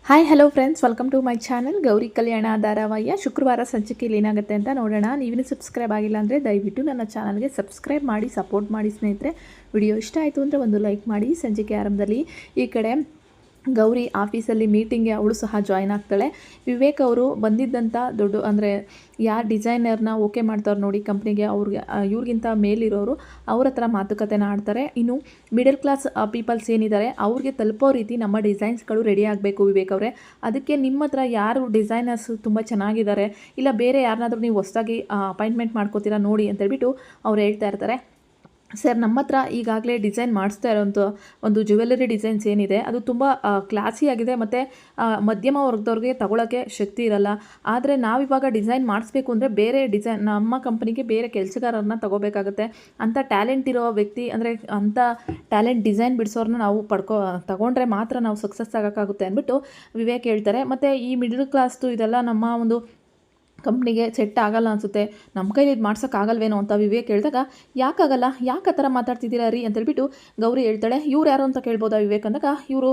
Hi hello friends, welcome to my channel Gauri Kalyana ಧಾರಾವಾಹಿಯ ಶುಕ್ರವಾರ ಸಂಚಿಕೆಯಲ್ಲಿ ಏನಾಗುತ್ತೆ ಅಂತ ನೋಡೋಣ. ನೀವಿನ್ನೂ ಸಬ್ಸ್ಕ್ರೈಬ್ ಆಗಿಲ್ಲ ಅಂದರೆ ದಯವಿಟ್ಟು ನನ್ನ ಚಾನಲ್ಗೆ ಸಬ್ಸ್ಕ್ರೈಬ್ ಮಾಡಿ ಸಪೋರ್ಟ್ ಮಾಡಿ ಸ್ನೇಹಿತರೆ. ವಿಡಿಯೋ ಇಷ್ಟ ಆಯಿತು ಅಂದರೆ ಒಂದು ಲೈಕ್ ಮಾಡಿ. ಸಂಚಿಕೆ ಆರಂಭದಲ್ಲಿ ಈ ಕಡೆ ಗೌರಿ ಆಫೀಸಲ್ಲಿ ಮೀಟಿಂಗ್ಗೆ ಅವಳು ಸಹ ಜಾಯ್ನ್ ಆಗ್ತಾಳೆ. ವಿವೇಕ್ ಅವರು ಬಂದಿದ್ದಂಥ ದೊಡ್ಡ ಅಂದರೆ ಯಾರು ಡಿಸೈನರ್ನ ಓಕೆ ಮಾಡ್ತಾರೆ ನೋಡಿ ಕಂಪ್ನಿಗೆ, ಅವ್ರಿಗೆ ಇವ್ರಿಗಿಂತ ಮೇಲಿರೋರು ಅವ್ರ ಹತ್ರ ಮಾತುಕತೆನ ಆಡ್ತಾರೆ. ಇನ್ನು ಮಿಡಲ್ ಕ್ಲಾಸ್ ಪೀಪಲ್ಸ್ ಏನಿದ್ದಾರೆ ಅವ್ರಿಗೆ ತಲುಪೋ ರೀತಿ ನಮ್ಮ ಡಿಸೈನ್ಸ್ಗಳು ರೆಡಿ ಆಗಬೇಕು ವಿವೇಕ್ ಅವರೇ. ಅದಕ್ಕೆ ನಿಮ್ಮ ಹತ್ರ ಯಾರು ಡಿಸೈನರ್ಸ್ ತುಂಬ ಚೆನ್ನಾಗಿದ್ದಾರೆ, ಇಲ್ಲ ಬೇರೆ ಯಾರನ್ನಾದ್ರೂ ನೀವು ಹೊಸದಾಗಿ ಅಪಾಯಿಂಟ್ಮೆಂಟ್ ಮಾಡ್ಕೋತೀರಾ ನೋಡಿ ಅಂತೇಳ್ಬಿಟ್ಟು ಅವ್ರು ಹೇಳ್ತಾ ಇರ್ತಾರೆ. ಸರ್, ನಮ್ಮ ಹತ್ರ ಈಗಾಗಲೇ ಡಿಸೈನ್ ಮಾಡಿಸ್ತಾ ಇರೋಂಥ ಒಂದು ಜ್ಯುವೆಲ್ಲರಿ ಡಿಸೈನ್ಸ್ ಏನಿದೆ ಅದು ತುಂಬ ಕ್ಲಾಸಿಯಾಗಿದೆ ಮತ್ತು ಮಧ್ಯಮ ವರ್ಗದವ್ರಿಗೆ ತಗೊಳ್ಳೋಕ್ಕೆ ಶಕ್ತಿ ಇರಲ್ಲ. ಆದರೆ ನಾವಿವಾಗ ಡಿಸೈನ್ ಮಾಡಿಸ್ಬೇಕು ಅಂದರೆ ಬೇರೆ ಡಿಸೈನ್ ನಮ್ಮ ಕಂಪ್ನಿಗೆ ಬೇರೆ ಕೆಲಸಗಾರರನ್ನ ತಗೋಬೇಕಾಗುತ್ತೆ. ಅಂಥ ಟ್ಯಾಲೆಂಟ್ ಇರೋ ವ್ಯಕ್ತಿ ಅಂದರೆ ಅಂಥ ಟ್ಯಾಲೆಂಟ್ ಡಿಸೈನ್ ಬಿಡಿಸೋರನ್ನ ನಾವು ತಗೊಂಡ್ರೆ ಮಾತ್ರ ನಾವು ಸಕ್ಸಸ್ ಆಗೋಕ್ಕಾಗುತ್ತೆ ಅಂದ್ಬಿಟ್ಟು ವಿವೇಕ್ ಹೇಳ್ತಾರೆ. ಮತ್ತು ಈ ಮಿಡಲ್ ಕ್ಲಾಸ್ದು ಇದೆಲ್ಲ ನಮ್ಮ ಒಂದು ಕಂಪ್ನಿಗೆ ಸೆಟ್ ಆಗಲ್ಲ ಅನಿಸುತ್ತೆ, ನಮ್ಮ ಕೈಲಿ ಇದು ಮಾಡ್ಸೋಕ್ಕಾಗಲ್ವೇನೋ ಅಂತ ವಿವೇಕ್ ಹೇಳಿದಾಗ, ಯಾಕಾಗಲ್ಲ, ಯಾಕೆ ಆ ಥರ ಮಾತಾಡ್ತಿದ್ದೀರಾ ರೀ ಅಂತೇಳ್ಬಿಟ್ಟು ಗೌರಿ ಹೇಳ್ತಾಳೆ. ಇವ್ರು ಯಾರು ಅಂತ ಕೇಳ್ಬೋದಾ ವಿವೇಕ್ ಅಂದಾಗ, ಇವರು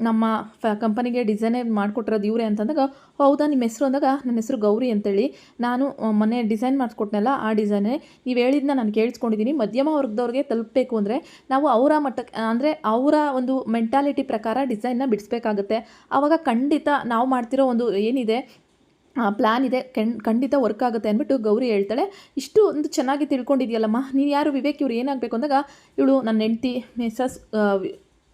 ನಮ್ಮ ಕಂಪನಿಗೆ ಡಿಸೈನೇ ಮಾಡಿಕೊಟ್ಟಿರೋದು ಇವರೇ ಅಂತಂದಾಗ, ಹೌದಾ ನಿಮ್ಮ ಹೆಸರು ಅಂದಾಗ, ನನ್ನ ಹೆಸರು ಗೌರಿ ಅಂತೇಳಿ, ನಾನು ಮೊನ್ನೆ ಡಿಸೈನ್ ಮಾಡಿಸ್ಕೊಟ್ನಲ್ಲ ಆ ಡಿಸೈನೇ ನೀವು ಹೇಳಿದ್ದನ್ನ ನಾನು ಕೇಳಿಸ್ಕೊಂಡಿದ್ದೀನಿ. ಮಧ್ಯಮ ವರ್ಗದವ್ರಿಗೆ ತಲುಪಬೇಕು ಅಂದರೆ ನಾವು ಅವರ ಮಟ್ಟಕ್ಕೆ ಅಂದರೆ ಅವರ ಒಂದು ಮೆಂಟಾಲಿಟಿ ಪ್ರಕಾರ ಡಿಸೈನ್ನ ಬಿಡಿಸ್ಬೇಕಾಗುತ್ತೆ. ಆವಾಗ ಖಂಡಿತ ನಾವು ಮಾಡ್ತಿರೋ ಒಂದು ಏನಿದೆ ಪ್ಲ್ಯಾನ್ ಇದೆ ಖಂಡಿತ ವರ್ಕ್ ಆಗುತ್ತೆ ಅಂದ್ಬಿಟ್ಟು ಗೌರಿ ಹೇಳ್ತಾಳೆ. ಇಷ್ಟು ಒಂದು ಚೆನ್ನಾಗಿ ತಿಳ್ಕೊಂಡಿದ್ಯಲ್ಲಮ್ಮ, ನೀನು ಯಾರು ವಿವೇಕ್, ಇವ್ರು ಏನಾಗಬೇಕು ಅಂದಾಗ ಇವಳು ನನ್ನ ಹೆಂಡ್ತಿ ಮಿಸಸ್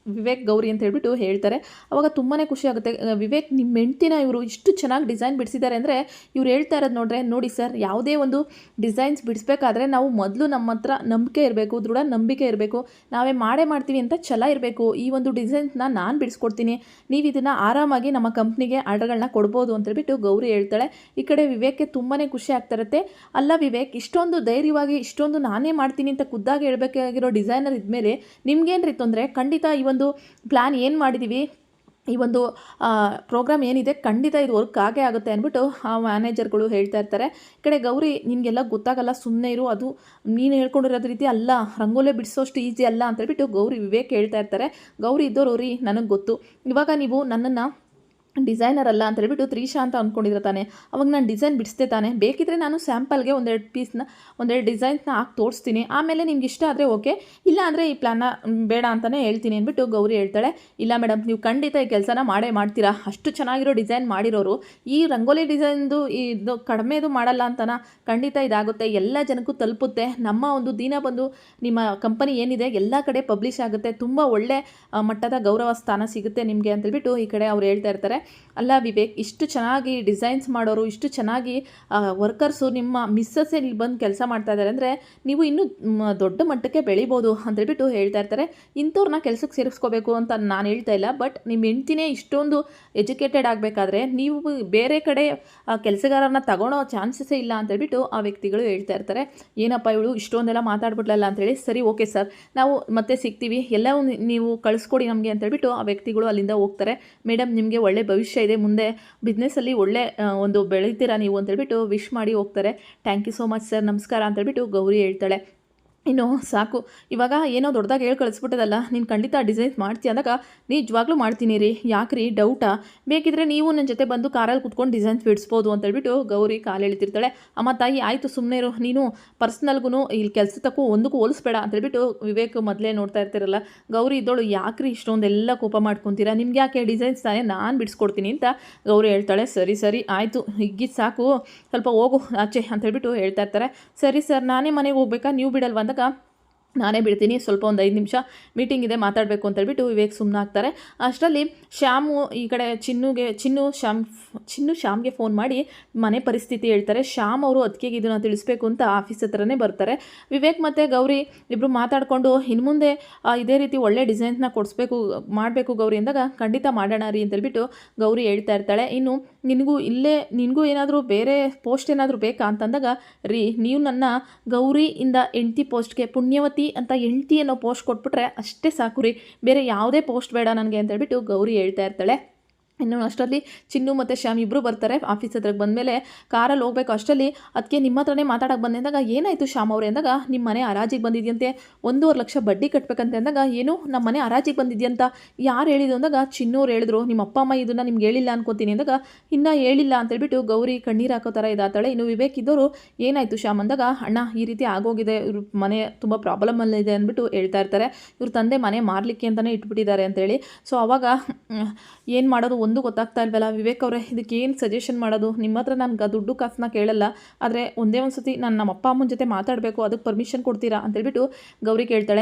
ವಿವೇಕ್ ಗೌರಿ ಅಂತ ಹೇಳ್ಬಿಟ್ಟು ಹೇಳ್ತಾರೆ. ಅವಾಗ ತುಂಬಾ ಖುಷಿ ಆಗುತ್ತೆ. ವಿವೇಕ್ ನಿಮ್ಮ ಹೆಂಡ್ತಿನ ಇವರು ಇಷ್ಟು ಚೆನ್ನಾಗಿ ಡಿಸೈನ್ ಬಿಡಿಸಿದ್ದಾರೆ ಅಂದರೆ ಇವ್ರು ಹೇಳ್ತಾ ಇರೋದು ನೋಡಿ ಸರ್, ಯಾವುದೇ ಒಂದು ಡಿಸೈನ್ಸ್ ಬಿಡಿಸ್ಬೇಕಾದ್ರೆ ನಾವು ಮೊದಲು ನಮ್ಮ ಹತ್ರ ನಂಬಿಕೆ ಇರಬೇಕು, ದೃಢ ನಂಬಿಕೆ ಇರಬೇಕು, ನಾವೇ ಮಾಡ್ತೀವಿ ಅಂತ ಛಲ ಇರಬೇಕು. ಈ ಒಂದು ಡಿಸೈನ್ಸ್ನ ನಾನು ಬಿಡಿಸ್ಕೊಡ್ತೀನಿ, ನೀವು ಇದನ್ನು ಆರಾಮಾಗಿ ನಮ್ಮ ಕಂಪ್ನಿಗೆ ಆರ್ಡರ್ಗಳನ್ನ ಕೊಡ್ಬೋದು ಅಂತೇಳ್ಬಿಟ್ಟು ಗೌರಿ ಹೇಳ್ತಾಳೆ. ಈ ಕಡೆ ವಿವೇಕ್ಗೆ ತುಂಬಾ ಖುಷಿ ಆಗ್ತಾ ಇರುತ್ತೆ. ಅಲ್ಲ ವಿವೇಕ್, ಇಷ್ಟೊಂದು ಧೈರ್ಯವಾಗಿ ಇಷ್ಟೊಂದು ನಾನೇ ಮಾಡ್ತೀನಿ ಅಂತ ಖುದ್ದಾಗಿ ಹೇಳಬೇಕಾಗಿರೋ ಡಿಸೈನರ್ ಇದ್ಮೇಲೆ ನಿಮ್ಗೇನ್ರಿ ತೊಂದರೆ? ಖಂಡಿತ ಈ ಒಂದು ಪ್ಲ್ಯಾನ್ ಏನು ಮಾಡಿದ್ದೀವಿ, ಈ ಒಂದು ಪ್ರೋಗ್ರಾಮ್ ಏನಿದೆ ಖಂಡಿತ ಇದು ವರ್ಕ್ ಆಗೇ ಆಗುತ್ತೆ ಅಂದ್ಬಿಟ್ಟು ಆ ಮ್ಯಾನೇಜರ್ಗಳು ಹೇಳ್ತಾ ಇರ್ತಾರೆ. ಈ ಕಡೆ ಗೌರಿ, ನಿನಗೆಲ್ಲ ಗೊತ್ತಾಗಲ್ಲ, ಸುಮ್ಮನೆ ಇರು, ಅದು ನೀನು ಹೇಳ್ಕೊಂಡಿರೋದು ರೀತಿ ಅಲ್ಲ, ರಂಗೋಲೆ ಬಿಡಿಸೋಷ್ಟು ಈಸಿ ಅಲ್ಲ ಅಂತೇಳ್ಬಿಟ್ಟು ಗೌರಿ ವಿವೇಕ್ ಹೇಳ್ತಾ ಇರ್ತಾರೆ. ಗೌರಿ ಇದ್ದೋರು ರೀ, ನನಗೆ ಗೊತ್ತು, ಇವಾಗ ನೀವು ನನ್ನನ್ನು ಡಿಸೈನರ್ ಅಲ್ಲ ಅಂತ ಹೇಳ್ಬಿಟ್ಟು ತ್ರಿಷಾ ಅಂತ ಅಂದ್ಕೊಂಡಿದ್ರೆ ತಾನೆ, ಅವಾಗ ನಾನು ಡಿಸೈನ್ ಬಿಡಿಸ್ದೆ ತಾನೆ, ಬೇಕಿದ್ರೆ ನಾನು ಸ್ಯಾಂಪಲ್ಗೆ ಒಂದೆರಡು ಡಿಸೈನ್ಸ್ನ ಹಾಕಿ ತೋರಿಸ್ತೀನಿ, ಆಮೇಲೆ ನಿಮ್ಗೆ ಇಷ್ಟ ಆದರೆ ಓಕೆ, ಇಲ್ಲ ಅಂದರೆ ಈ ಪ್ಲ್ಯಾನ್ನ ಬೇಡ ಅಂತಲೇ ಹೇಳ್ತೀನಿ ಅಂದ್ಬಿಟ್ಟು ಗೌರಿ ಹೇಳ್ತಾಳೆ. ಇಲ್ಲ ಮೇಡಮ್, ನೀವು ಖಂಡಿತ ಈ ಕೆಲಸನ ಮಾಡ್ತೀರಾ, ಅಷ್ಟು ಚೆನ್ನಾಗಿರೋ ಡಿಸೈನ್ ಮಾಡಿರೋರು ಈ ರಂಗೋಲಿ ಡಿಸೈನ್ದು ಇದು ಕಡಿಮೆದು ಮಾಡಲ್ಲ ಅಂತನ, ಖಂಡಿತ ಇದಾಗುತ್ತೆ, ಎಲ್ಲ ಜನಕ್ಕೂ ತಲುಪುತ್ತೆ, ನಮ್ಮ ಒಂದು ದಿನ ಬಂದು ನಿಮ್ಮ ಕಂಪನಿ ಏನಿದೆ ಎಲ್ಲ ಕಡೆ ಪಬ್ಲಿಷ್ ಆಗುತ್ತೆ, ತುಂಬ ಒಳ್ಳೆ ಮಟ್ಟದ ಗೌರವ ಸ್ಥಾನ ಸಿಗುತ್ತೆ ನಿಮಗೆ ಅಂತೇಳ್ಬಿಟ್ಟು ಈ ಕಡೆ ಅವ್ರು ಹೇಳ್ತಾ ಇರ್ತಾರೆ. ಅಲ್ಲ ವಿವೇಕ್, ಇಷ್ಟು ಚೆನ್ನಾಗಿ ಡಿಸೈನ್ಸ್ ಮಾಡೋರು, ಇಷ್ಟು ಚೆನ್ನಾಗಿ ವರ್ಕರ್ಸು ನಿಮ್ಮ ಮಿಸ್ಸಸ್ಸೇ ಇಲ್ಲಿ ಬಂದು ಕೆಲಸ ಮಾಡ್ತಾ ಇದ್ದಾರೆ ಅಂದರೆ ನೀವು ಇನ್ನೂ ದೊಡ್ಡ ಮಟ್ಟಕ್ಕೆ ಬೆಳಿಬೋದು ಅಂತೇಳ್ಬಿಟ್ಟು ಹೇಳ್ತಾ ಇರ್ತಾರೆ. ಇಂಥವ್ರನ್ನ ಕೆಲಸಕ್ಕೆ ಸೇರಿಸ್ಕೋಬೇಕು ಅಂತ ನಾನು ಹೇಳ್ತಾ ಇಲ್ಲ, ಬಟ್ ನಿಮ್ಮ ಹೆಂಡ್ತಿನೇ ಇಷ್ಟೊಂದು ಎಜುಕೇಟೆಡ್ ಆಗಬೇಕಾದ್ರೆ ನೀವು ಬೇರೆ ಕಡೆ ಕೆಲಸಗಾರರನ್ನ ತಗೊಳ್ಳೋ ಚಾನ್ಸಸ್ಸೇ ಇಲ್ಲ ಅಂತೇಳ್ಬಿಟ್ಟು ಆ ವ್ಯಕ್ತಿಗಳು ಹೇಳ್ತಾ ಇರ್ತಾರೆ. ಏನಪ್ಪ ಇವಳು ಇಷ್ಟೊಂದೆಲ್ಲ ಮಾತಾಡ್ಬಿಟ್ಲಲ್ಲ ಅಂತೇಳಿ, ಸರಿ ಓಕೆ ಸರ್, ನಾವು ಮತ್ತೆ ಸಿಗ್ತೀವಿ, ಎಲ್ಲವೂ ನೀವು ಕಳಿಸ್ಕೊಡಿ ನಮಗೆ ಅಂತೇಳ್ಬಿಟ್ಟು ಆ ವ್ಯಕ್ತಿಗಳು ಅಲ್ಲಿಂದ ಹೋಗ್ತಾರೆ. ಮೇಡಮ್, ನಿಮಗೆ ಒಳ್ಳೆ ಭವಿಷ್ಯ ಇದೆ, ಮುಂದೆ ಬಿಸ್ನೆಸ್ಸಲ್ಲಿ ಒಳ್ಳೆ ಒಂದು ಬೆಳೀತೀರಾ ನೀವು ಅಂತೇಳ್ಬಿಟ್ಟು ವಿಶ್ ಮಾಡಿ ಹೋಗ್ತಾರೆ. Thank you so much sir, ನಮಸ್ಕಾರ ಅಂತೇಳ್ಬಿಟ್ಟು ಗೌರಿ ಹೇಳ್ತಾಳೆ. ಇನ್ನು ಸಾಕು, ಇವಾಗ ಏನೋ ದೊಡ್ಡದಾಗಿ ಹೇಳಿ ಕಳಿಸ್ಬಿಟ್ಟದಲ್ಲ, ನೀನು ಖಂಡಿತ ಡಿಸೈನ್ಸ್ ಮಾಡ್ತೀಯ ಅಂದಾಗ, ನಿಜವಾಗ್ಲೂ ಮಾಡ್ತೀನಿ ರೀ, ಯಾಕ್ರಿ ಡೌಟಾ, ಬೇಕಿದ್ರೆ ನೀವು ನನ್ನ ಜೊತೆ ಬಂದು ಕಾರಲ್ಲಿ ಕುತ್ಕೊಂಡು ಡಿಸೈನ್ಸ್ ಬಿಡಿಸ್ಬೋದು ಅಂತೇಳ್ಬಿಟ್ಟು ಗೌರಿ ಕಾಲು ಎಳಿತಿರ್ತಾಳೆ. ಅಮ್ಮ ತಾಯಿ, ಆಯಿತು ಸುಮ್ಮನೆ ಇರು, ನೀನು ಪರ್ಸ್ನಲ್ಗೂ ಇಲ್ಲಿ ಕೆಲಸಕ್ಕೂ ಒಂದಕ್ಕೂ ಹೋಲಿಸ್ಬೇಡ ಅಂತೇಳ್ಬಿಟ್ಟು ವಿವೇಕ್ ಮೊದಲೇ ನೋಡ್ತಾ ಇರ್ತಿರಲ್ಲ. ಗೌರಿ ಇದ್ದೋಳು, ಯಾಕ್ರಿ ಇಷ್ಟೊಂದೆಲ್ಲ ಕೋಪ ಮಾಡ್ಕೊತೀರಾ, ನಿಮ್ಗೆ ಯಾಕೆ ಡಿಸೈನ್ಸ್ ತಾನೇ ನಾನು ಬಿಡಿಸ್ಕೊಡ್ತೀನಿ ಅಂತ ಗೌರಿ ಹೇಳ್ತಾಳೆ. ಸರಿ ಆಯಿತು, ಹಿಗ್ಗಿದ್ದು ಸಾಕು, ಸ್ವಲ್ಪ ಹೋಗು ಆಚೆ ಅಂತೇಳ್ಬಿಟ್ಟು ಹೇಳ್ತಾ ಇರ್ತಾರೆ. ಸರಿ ಸರ್, ನಾನೇ ಮನೆಗೆ ಹೋಗ್ಬೇಕಾ, ನೀವು ಬಿಡಲ್ವ ಅಂದಾಗ, ನಾನೇ ಬಿಡ್ತೀನಿ, ಸ್ವಲ್ಪ ಒಂದು 5 ನಿಮಿಷ ಮೀಟಿಂಗ್ ಇದೆ, ಮಾತಾಡಬೇಕು ಅಂತೇಳ್ಬಿಟ್ಟು ವಿವೇಕ್ ಸುಮ್ಮನಾಗ್ತಾರೆ. ಅಷ್ಟರಲ್ಲಿ ಶ್ಯಾಮು ಈ ಕಡೆ ಶ್ಯಾಮ್ಗೆ ಫೋನ್ ಮಾಡಿ ಮನೆ ಪರಿಸ್ಥಿತಿ ಹೇಳ್ತಾರೆ. ಶ್ಯಾಮ್ ಅವರು ಅದಕ್ಕೆ ಇದನ್ನು ತಿಳಿಸ್ಬೇಕು ಅಂತ ಆಫೀಸ್ ಹತ್ರನೇ ಬರ್ತಾರೆ. ವಿವೇಕ್ ಮತ್ತು ಗೌರಿ ಇಬ್ಬರು ಮಾತಾಡಿಕೊಂಡು, ಇನ್ನು ಮುಂದೆ ಇದೇ ರೀತಿ ಒಳ್ಳೆ ಡಿಸೈನ್ಸ್ನ ಮಾಡಬೇಕು ಗೌರಿ ಅಂದಾಗ, ಖಂಡಿತ ಮಾಡೋಣ ರೀ ಅಂತೇಳ್ಬಿಟ್ಟು ಗೌರಿ ಹೇಳ್ತಾ ಇರ್ತಾಳೆ. ಇನ್ನು ನಿನಗೂ ಏನಾದರೂ ಬೇರೆ ಪೋಸ್ಟ್ ಏನಾದರೂ ಬೇಕಾ ಅಂತಂದಾಗ, ರೀ ನೀವು ನನ್ನ ಗೌರಿಯಿಂದ ಹೆಂಡ್ತಿ ಪೋಸ್ಟ್ಗೆ ಪುಣ್ಯವತಿ ಅಂತ ಹೆಂಡ್ತಿ ಅನ್ನೋ ಪೋಸ್ಟ್ ಕೊಟ್ಬಿಟ್ರೆ ಅಷ್ಟೇ ಸಾಕು ರೀ, ಬೇರೆ ಯಾವುದೇ ಪೋಸ್ಟ್ ಬೇಡ ನನಗೆ ಅಂತೇಳ್ಬಿಟ್ಟು ಗೌರಿ ಹೇಳ್ತಾ ಇರ್ತಾಳೆ. ಇನ್ನು ಅಷ್ಟರಲ್ಲಿ ಚಿನ್ನು ಮತ್ತು ಶ್ಯಾಮ್ ಇಬ್ಬರು ಬರ್ತಾರೆ ಆಫೀಸ್ ಹತ್ರಕ್ಕೆ ಬಂದಮೇಲೆ ಕಾರಲ್ಲಿ ಹೋಗ್ಬೇಕು. ಅಷ್ಟರಲ್ಲಿ ಅದಕ್ಕೆ ನಿಮ್ಮ ಹತ್ರನೇ ಮಾತಾಡೋಕ್ಕೆ ಬಂದಂದಾಗ ಏನಾಯಿತು ಶ್ಯಾಮ್ ಅವರೇ ಅಂದಾಗ ನಿಮ್ಮ ಮನೆ ಹರಾಜಿಗೆ ಬಂದಿದೆಯಂತೆ 1.5 ಲಕ್ಷ ಬಡ್ಡಿ ಕಟ್ಟಬೇಕಂತೆ ಅಂದಾಗ ಏನು ನಮ್ಮ ಮನೆ ಹರಾಜಿಗೆ ಬಂದಿದೆಯಂತ ಯಾರು ಹೇಳಿದ್ದು ಅಂದಾಗ ಚಿನ್ನೂರು ಹೇಳಿದ್ರು ನಿಮ್ಮ ಅಪ್ಪ ಅಮ್ಮ ಇದನ್ನು ನಿಮ್ಗೆ ಹೇಳಿಲ್ಲ ಅನ್ಕೋತೀನಿ ಅಂದಾಗ ಇನ್ನೂ ಹೇಳಿಲ್ಲ ಅಂತೇಳ್ಬಿಟ್ಟು ಗೌರಿ ಕಣ್ಣೀರು ಹಾಕೋ ಥರ ಇದಾತಾಳೆ. ಇನ್ನು ವಿವೇಕ್ ಇದ್ದವರು ಏನಾಯಿತು ಶ್ಯಾಮ್ ಅಂದಾಗ ಅಣ್ಣ ಈ ರೀತಿ ಆಗೋಗಿದೆ, ಇವ್ರ ಮನೆ ತುಂಬ ಪ್ರಾಬ್ಲಮಲ್ಲಿದೆ ಅಂದ್ಬಿಟ್ಟು ಹೇಳ್ತಾ ಇರ್ತಾರೆ. ಇವ್ರ ತಂದೆ ಮನೆ ಮಾರಲಿಕ್ಕೆ ಅಂತಲೇ ಇಟ್ಬಿಟ್ಟಿದ್ದಾರೆ ಅಂತೇಳಿ. ಸೊ ಅವಾಗ ಏನು ಮಾಡೋದು ಒಂದು ಗೊತ್ತಾಗ್ತಾ ಇಲ್ವಲ್ಲ ವಿವೇಕ್ ಅವರೇ, ಇದಕ್ಕೆ ಏನು ಸಜೆಷನ್ ಮಾಡೋದು? ನಿಮ್ಮ ಹತ್ರ ನಾನು ದುಡ್ಡು ಕಾಸನ್ನ ಕೇಳಲ್ಲ, ಆದರೆ ಒಂದೇ ಒಂದು ಸತಿ ನಾನು ನಮ್ಮ ಅಪ್ಪ ಅಮ್ಮನ ಜೊತೆ ಮಾತಾಡಬೇಕು, ಅದಕ್ಕೆ ಪರ್ಮಿಷನ್ ಕೊಡ್ತೀರಾ ಅಂತೇಳ್ಬಿಟ್ಟು ಗೌರಿ ಕೇಳ್ತಾಳೆ.